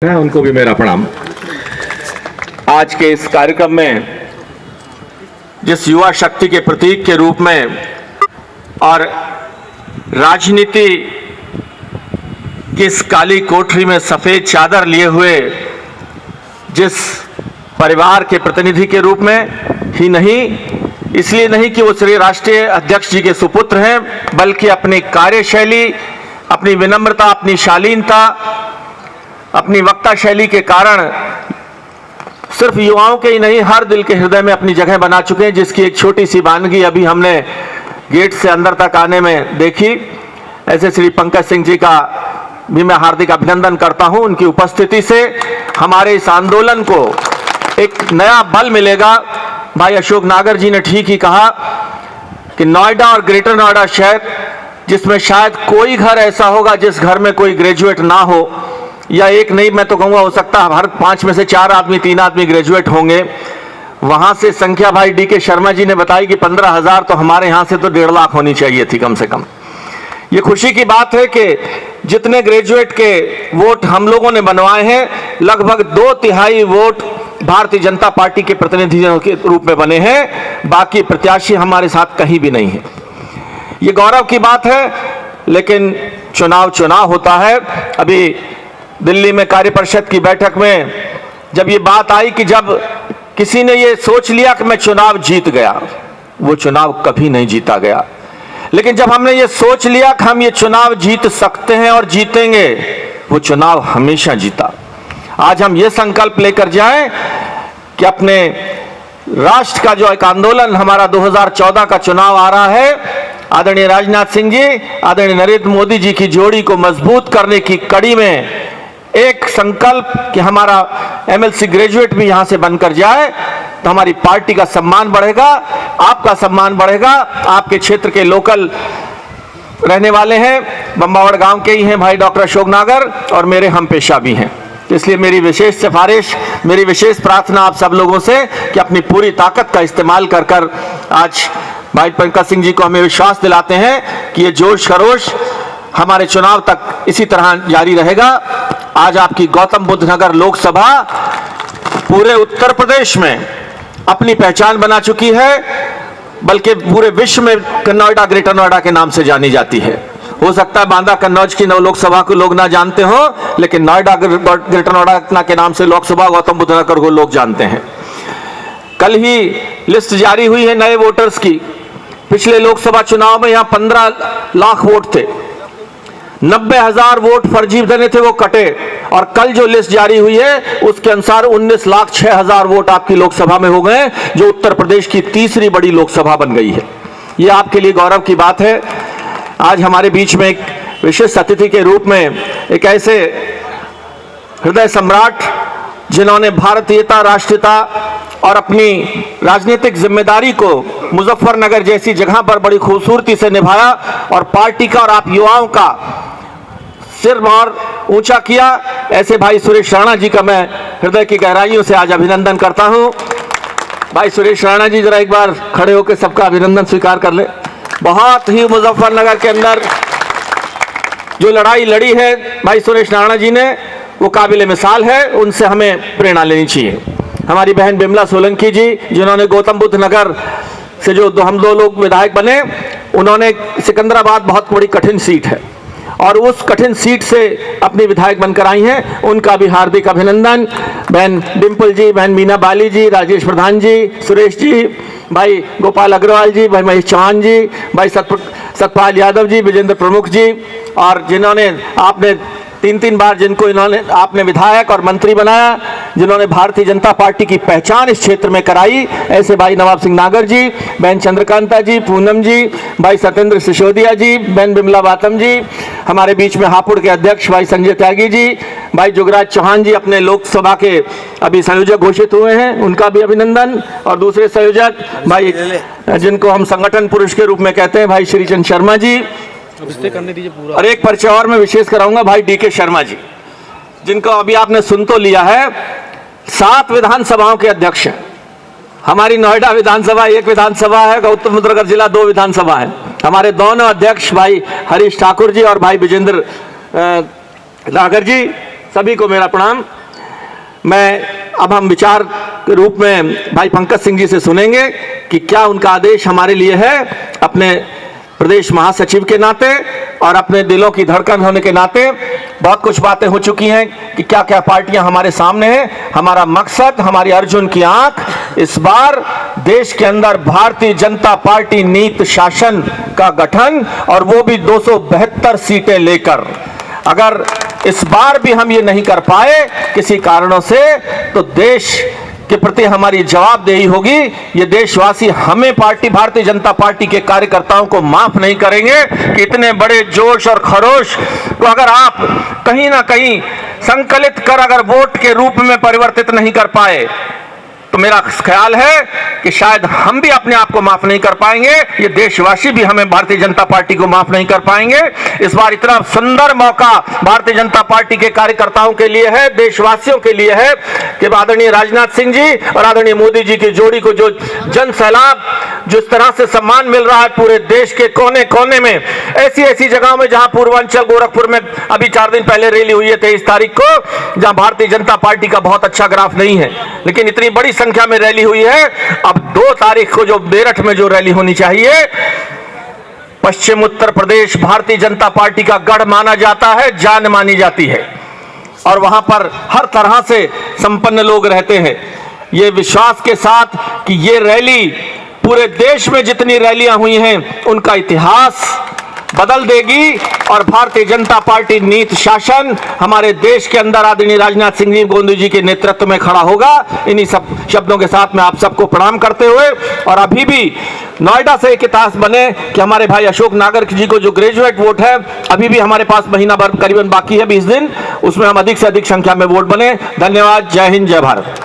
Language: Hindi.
है उनको भी मेरा प्रणाम। आज के इस कार्यक्रम में जिस युवा शक्ति के प्रतीक के रूप में और राजनीति की इस काली कोठरी में सफेद चादर लिए हुए जिस परिवार के प्रतिनिधि के रूप में ही नहीं, इसलिए नहीं कि वो श्री राष्ट्रीय अध्यक्ष जी के सुपुत्र हैं, बल्कि अपनी कार्यशैली, अपनी विनम्रता, अपनी शालीनता, अपनी वक्ता शैली के कारण सिर्फ युवाओं के ही नहीं, हर दिल के हृदय में अपनी जगह बना चुके हैं, जिसकी एक छोटी सी वानगी अभी हमने गेट से अंदर तक आने में देखी। ऐसे श्री पंकज सिंह जी का भी मैं हार्दिक अभिनंदन करता हूं। उनकी उपस्थिति से हमारे इस आंदोलन को एक नया बल मिलेगा। भाई अशोक नागर जी ने ठीक ही कहा कि नोएडा और ग्रेटर नोएडा शहर, जिसमें शायद कोई घर ऐसा होगा जिस घर में कोई ग्रेजुएट ना हो, या एक नहीं, मैं तो कहूँगा हो सकता है हर 5 में से 4 आदमी 3 आदमी ग्रेजुएट होंगे। वहाँ से संख्या भाई डी.के. शर्मा जी ने बताई कि 15,000, तो हमारे यहाँ से तो 1.5 लाख होनी चाहिए थी कम से कम। ये खुशी की बात है कि जितने ग्रेजुएट के वोट हम लोगों ने बनवाए हैं, लगभग 2/3 वोट भारतीय जनता पार्टी के प्रतिनिधियों के रूप में बने हैं। बाकी प्रत्याशी हमारे साथ कहीं भी नहीं है। ये गौरव की बात है, लेकिन चुनाव होता है। अभी दिल्ली में कार्य परिषद की बैठक में जब ये बात आई कि जब किसी ने ये सोच लिया कि मैं चुनाव जीत गया, वो चुनाव कभी नहीं जीता गया। लेकिन जब हमने ये सोच लिया कि हम ये चुनाव जीत सकते हैं और जीतेंगे, वो चुनाव हमेशा जीता। आज हम ये संकल्प लेकर जाएं कि अपने राष्ट्र का जो एक आंदोलन हमारा 2014 का चुनाव आ रहा है, आदरणीय राजनाथ सिंह जी, आदरणीय नरेंद्र मोदी जी की जोड़ी को मजबूत करने की कड़ी में एक संकल्प कि हमारा एमएलसी ग्रेजुएट भी यहां से बनकर जाए, तो हमारी पार्टी का सम्मान बढ़ेगा, आपका सम्मान बढ़ेगा। आपके क्षेत्र के लोकल रहने वाले हैं, बम्बावड़ गांव के ही हैं भाई डॉक्टर अशोक नागर, और मेरे हम पेशा भी हैं। तो इसलिए मेरी विशेष सिफारिश, मेरी विशेष प्रार्थना आप सब लोगों से कि अपनी पूरी ताकत का इस्तेमाल कर आज भाई पंकज सिंह जी को हमें विश्वास दिलाते हैं कि ये जोश खरोश हमारे चुनाव तक इसी तरह जारी रहेगा। आज आपकी गौतम बुद्ध नगर लोकसभा पूरे उत्तर प्रदेश में अपनी पहचान बना चुकी है, बल्कि पूरे विश्व में नोएडा ग्रेटर नोएडा के नाम से जानी जाती है। हो सकता है बांदा कन्नौज की लोकसभा को लोग ना जानते हो, लेकिन नोएडा ग्रेटर नोएडा के नाम से लोकसभा गौतम बुद्ध नगर को लोग जानते हैं। कल ही लिस्ट जारी हुई है नए वोटर्स की। पिछले लोकसभा चुनाव में यहाँ 15 लाख वोट थे, 90,000 वोट फर्जी बने थे, वो कटे। और कल जो लिस्ट जारी हुई है उसके अनुसार 19,06,000 वोट आपकी लोकसभा में हो गए, जो उत्तर प्रदेश की तीसरी बड़ी लोकसभा बन गई है। ये आपके लिए गौरव की बात है। आज हमारे बीच में एक विशेष अतिथि के रूप में एक ऐसे हृदय सम्राट, जिन्होंने भारतीयता, राष्ट्रीयता और अपनी राजनीतिक जिम्मेदारी को मुजफ्फरनगर जैसी जगह पर बड़ी खूबसूरती से निभाया और पार्टी का और आप युवाओं का सिर और ऊंचा किया, ऐसे भाई सुरेश राणा जी का मैं हृदय की गहराइयों से आज अभिनंदन करता हूं। भाई सुरेश राणा जी जरा एक बार खड़े होकर सबका अभिनंदन स्वीकार कर ले। बहुत ही मुजफ्फरनगर के अंदर जो लड़ाई लड़ी है भाई सुरेश राणा जी ने, वो काबिल मिसाल है, उनसे हमें प्रेरणा लेनी चाहिए। हमारी बहन बिमला सोलंकी जी, जिन्होंने गौतम बुद्ध नगर से जो हम 2 लोग विधायक बने, उन्होंने सिकंदराबाद बहुत बड़ी कठिन सीट है और उस कठिन सीट से अपनी विधायक बनकर आई हैं, उनका भी हार्दिक अभिनंदन। बहन डिम्पल जी, बहन मीना बाली जी, राजेश प्रधान जी, सुरेश जी, भाई गोपाल अग्रवाल जी, भाई महेश चौहान जी, भाई सतपाल यादव जी, विजेंद्र प्रमुख जी, और जिन्होंने आपने 3 बार जिनको इन्होंने आपने विधायक और मंत्री बनाया, जिन्होंने भारतीय जनता पार्टी की पहचान इस क्षेत्र में कराई, ऐसे भाई नवाब सिंह नागर जी, बहन चंद्रकांता जी, पूनम जी, भाई सत्येंद्र सिसोदिया जी, बहन बिमला बातम जी, हमारे बीच में हापुड़ के अध्यक्ष भाई संजय त्यागी जी, भाई जुगराज चौहान जी अपने लोकसभा के अभी संयोजक घोषित हुए हैं, उनका भी अभिनंदन। और दूसरे संयोजक भाई जिनको हम संगठन पुरुष के रूप में कहते हैं, भाई श्रीचंद शर्मा जी। करने दीजिए पूरा। और एक परिचय और मैं विशेष कराऊंगा भाई डी.के. शर्मा जी, जिनको अभी आपने सुन तो लिया है, 7 विधानसभाओं के अध्यक्ष हैं। हमारी नोएडा विधानसभा 1 विधानसभा है, गौतम बुद्ध नगर जिला 2 विधानसभा है। हमारे दोनों अध्यक्ष भाई हरीश ठाकुर जी और भाई विजेंद्र नागर जी सभी को मेरा प्रणाम। अब हम विचार के रूप में भाई पंकज सिंह जी से सुनेंगे कि क्या उनका आदेश हमारे लिए है, अपने प्रदेश महासचिव के नाते और अपने दिलों की धड़कन होने के नाते। बहुत कुछ बातें हो चुकी हैं कि क्या क्या पार्टियां हमारे सामने हैं। हमारा मकसद, हमारी अर्जुन की आंख इस बार देश के अंदर भारतीय जनता पार्टी नीति शासन का गठन, और वो भी 272 सीटें लेकर। अगर इस बार भी हम ये नहीं कर पाए किसी कारणों से, तो देश के प्रति हमारी जवाबदेही होगी। ये देशवासी हमें भारतीय जनता पार्टी के कार्यकर्ताओं को माफ नहीं करेंगे कि इतने बड़े जोश और खरोश को अगर आप कहीं ना कहीं संकलित कर अगर वोट के रूप में परिवर्तित नहीं कर पाए, तो मेरा ख्याल है कि शायद हम भी अपने आप को माफ नहीं कर पाएंगे, ये देशवासी भी हमें भारतीय जनता पार्टी को माफ नहीं कर पाएंगे। इस बार इतना सुंदर मौका भारतीय जनता पार्टी के कार्यकर्ताओं के लिए है, देशवासियों के लिए है कि आदरणीय राजनाथ सिंह जी और आदरणीय मोदी जी की जोड़ी को जो जन सैलाब, जो इस तरह से सम्मान मिल रहा है पूरे देश के कोने कोने में, ऐसी ऐसी जगहों में जहां पूर्वांचल गोरखपुर में अभी 4 दिन पहले रैली हुई है 23 तारीख को, जहां भारतीय जनता पार्टी का बहुत अच्छा ग्राफ नहीं है, लेकिन इतनी बड़ी संख्या में रैली हुई है। अब 2 तारीख को जो मेरठ में जो रैली होनी चाहिए, पश्चिम उत्तर प्रदेश भारतीय जनता पार्टी का गढ़ माना जाता है, जान मानी जाती है, और वहां पर हर तरह से संपन्न लोग रहते हैं। ये विश्वास के साथ कि ये रैली पूरे देश में जितनी रैलियां हुई हैं उनका इतिहास बदल देगी, और भारतीय जनता पार्टी नीति शासन हमारे देश के अंदर आदरणीय राजनाथ सिंह जी मोदी जी के नेतृत्व में खड़ा होगा। इन्हीं सब शब्दों के साथ मैं आप सबको प्रणाम करते हुए, और अभी भी नोएडा से एक इतिहास बने कि हमारे भाई अशोक नागर जी को जो ग्रेजुएट वोट है, अभी भी हमारे पास महीना भर करीबन बाकी है, 20 दिन, उसमें हम अधिक से अधिक संख्या में वोट बने। धन्यवाद। जय हिंद, जय भारत।